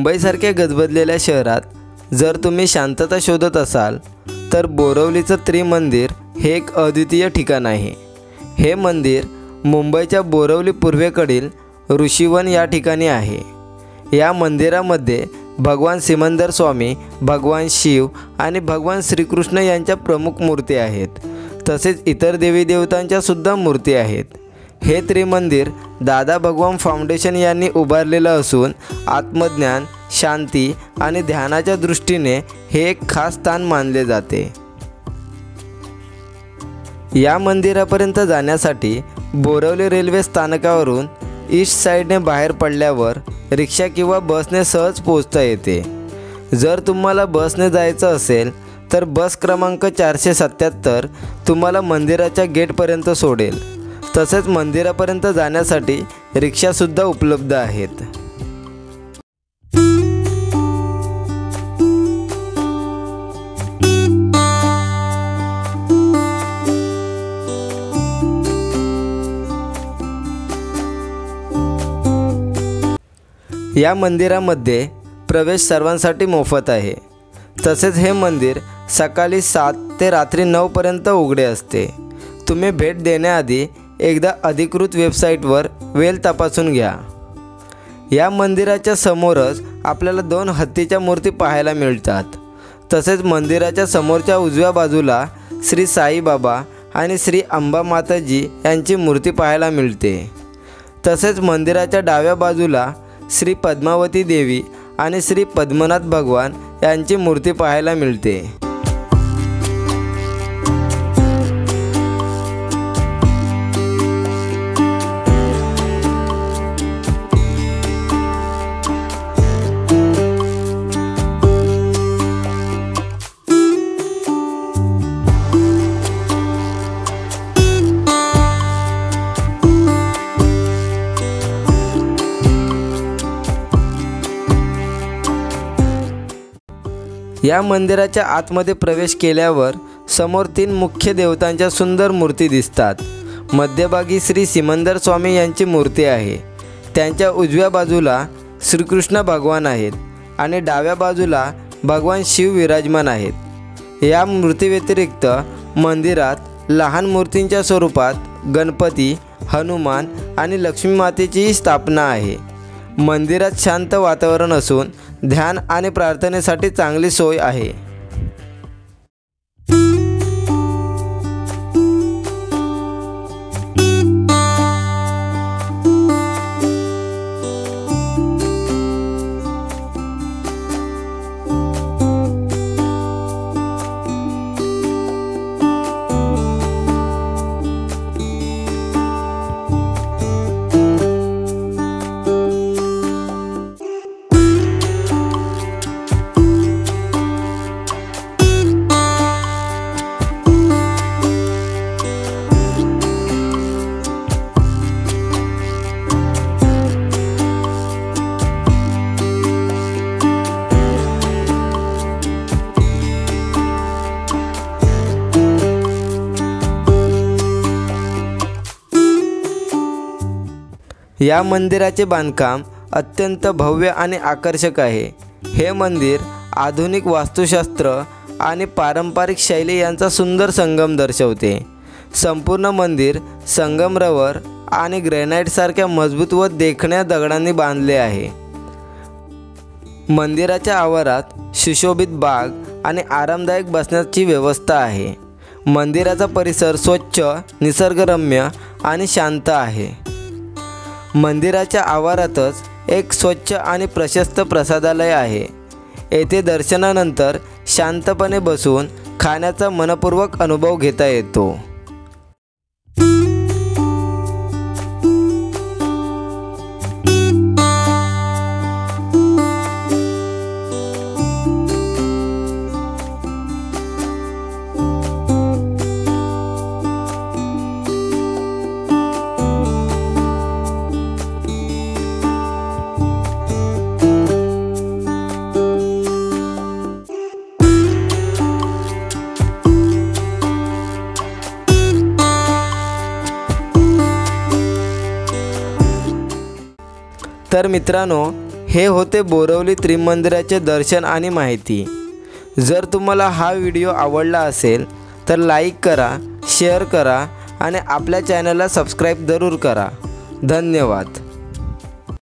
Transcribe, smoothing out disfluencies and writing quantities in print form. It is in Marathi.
मुंबईसारख्या गजबजलेल्या शहरात जर तुम्ही शांतता शोधत असाल तर बोरिवलीचं त्रिमंदिर हे एक अद्वितीय ठिकाण आहे। हे मंदिर मुंबईच्या बोरिवली पूर्वेकडील ऋषीवन या ठिकाणी आहे। या मंदिरामध्ये भगवान सिमंदर स्वामी, भगवान शिव आणि भगवान श्रीकृष्ण यांच्या प्रमुख मूर्ती आहेत। तसेच इतर देवी देवतांच्या सुद्धा मूर्ती आहेत। हे त्रिमंदिर दादा भगवान फाउंडेशन यांनी उभारलेलं असून आत्मज्ञान, शांती आणि ध्यानाच्या दृष्टीने हे एक खास स्थान मानले जाते। या मंदिरापर्यंत जाण्यासाठी बोरिवली रेल्वे स्थानकावरून ईस्ट साईडने बाहेर पडल्यावर रिक्षा किंवा बसने सहज पोहोचता येते। जर तुम्हाला बसने जायचं असेल तर बस क्रमांक 477 तुम्हाला मंदिराच्या गेटपर्यंत सोडेल। तसेच मंदिरापर्यंत जाण्यासाठी रिक्षासुद्धा उपलब्ध आहेत। या मंदिरामध्ये प्रवेश सर्वांसाठी मोफत आहे। तसेच हे मंदिर सकाळी 7 ते रात्री 9 पर्यंत उघडे असते। तुम्ही भेट देण्याआधी एकदा अधिकृत वेबसाईटवर वेळ तपासून घ्या। या मंदिराच्या समोरच आपल्याला 2 हत्तीच्या मूर्ती पाहायला मिळतात। तसेच मंदिराच्या समोरच्या उजव्या बाजूला श्री साईबाबा आणि श्री अंबा माताजी यांची मूर्ती पाहायला मिळते। तसेच मंदिराच्या डाव्या बाजूला श्री पद्मावती देवी आणि श्री पद्मनाथ भगवान यांची मूर्ती पाहायला मिळते। या मंदिराच्या आतमध्ये प्रवेश केल्यावर समोर 3 मुख्य देवतांच्या सुंदर मूर्ती दिसतात। मध्यभागी श्री सिमंदर स्वामी यांची मूर्ती आहे। त्यांच्या उजव्या बाजूला श्रीकृष्ण भगवान आहेत आणि डाव्या बाजूला भगवान शिव विराजमान आहेत। या मूर्तीव्यतिरिक्त मंदिरात लहान मूर्तींच्या स्वरूपात गणपती, हनुमान आणि लक्ष्मी मातेचीही स्थापना आहे। मंदिरात शांत वातावरण असून ध्यान आणि प्रार्थनेसाठी चांगली सोय आहे। या मंदिराचे बांधकाम अत्यंत भव्य आणि आकर्षक आहे। हे मंदिर आधुनिक वास्तुशास्त्र आणि पारंपरिक शैली यांचा सुंदर संगम दर्शवते। संपूर्ण मंदिर संगमरवर आणि ग्रेनाइटसारख्या मजबूत व देखण्या दगडांनी बांधले आहे। मंदिराच्या आवारात सुशोभित बाग आणि आरामदायक बसण्याची व्यवस्था आहे। मंदिराचा परिसर स्वच्छ, निसर्गरम्य आणि शांत आहे। मंदिराच्या आवारातच एक स्वच्छ आणि प्रशस्त प्रसादालय आहे। येथे दर्शनानंतर शांतपणे बसून खाण्याचा मनपूर्वक अनुभव घेता येतो। तर मित्रांनो, हे होते बोरवली त्रिमंदिराचे दर्शन आणि माहिती. जर तुम्हाला हा व्हिडिओ आवडला असेल तर लाईक करा, शेअर करा आणि आपल्या चॅनलला सबस्क्राईब जरूर करा. धन्यवाद.